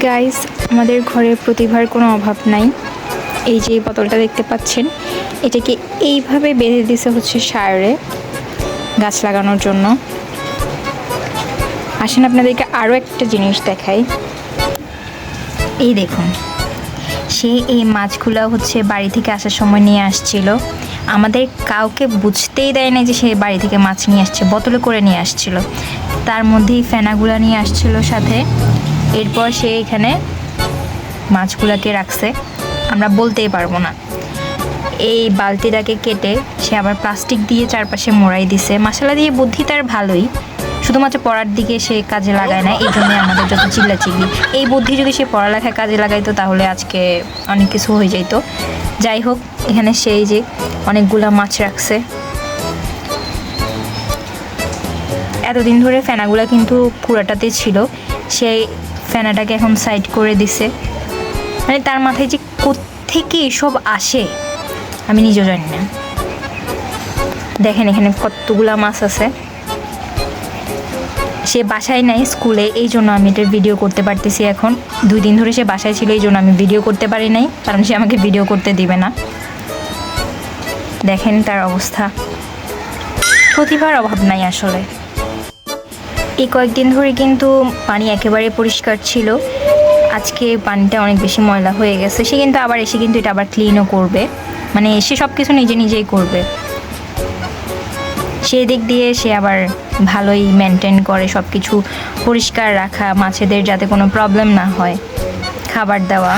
Guys, আমাদের ঘরে প্রতিভার কোনো অভাব নাই। এই যে বোতলটা দেখতে পাচ্ছেন, এটাকে এইভাবে বেঁধে দিছে হচ্ছে সারে গাছ লাগানোর জন্য। আসেন আপনাদেরকে আরও একটা জিনিস দেখাই। এই দেখুন, সে এই মাছগুলো হচ্ছে বাড়ি থেকে আসার সময় নিয়ে আসছিল। আমাদের কাউকে বুঝতেই দেয় না যে সে বাড়ি থেকে মাছ নিয়ে আসছে, বোতলে করে নিয়ে আসছিল। তার মধ্যেই ফেনাগুলা নিয়ে আসছিল সাথে। এরপর সে এখানে মাছগুলাকে রাখছে, আমরা বলতেই পারবো না। এই বালতিটাকে কেটে সে আবার প্লাস্টিক দিয়ে চারপাশে মোড়াই দিছে। মশলা দিয়ে বুদ্ধি তার ভালোই, শুধুমাত্র পড়ার দিকে সে কাজে লাগায় না, এই জন্যই আমাদের যত চিল্লাচিল্লি। এই বুদ্ধি যদি সে পড়ালেখায় কাজে লাগাইতো তাহলে আজকে অনেক কিছু হয়ে যেত। যাই হোক, এখানে সেই যে অনেকগুলা মাছ রাখছে। এতদিন ধরে ফেনাগুলা কিন্তু পুরাটাতে ছিল, সেই ফেনাটাকে এখন সাইড করে দিছে। মানে তার মাথায় যে কোত্থেকে এসব আসে আমি নিজেও জানি না। দেখেন এখানে কতগুলা মাছ আছে। সে বাসায় নাই, স্কুলে, এই জন্য আমি এটার ভিডিও করতে পারতেছি। এখন 2 দিন ধরে সে বাসায় ছিল, এই জন্য আমি ভিডিও করতে পারি নাই, কারণ সে আমাকে ভিডিও করতে দিবে না। দেখেন তার অবস্থা, প্রতিভার অভাব নাই আসলে। এই কয়েকদিন ধরে কিন্তু পানি একেবারে পরিষ্কার ছিল, আজকে পানিটা অনেক বেশি ময়লা হয়ে গেছে। সে কিন্তু আবার এসে কিন্তু এটা আবার ক্লিনও করবে, মানে সে সব কিছু নিজেই করবে। সেদিক দিয়ে সে আবার ভালোই মেনটেন করে সব কিছু, পরিষ্কার রাখা, মাছেদের যাতে কোনো প্রবলেম না হয়, খাবার দেওয়া।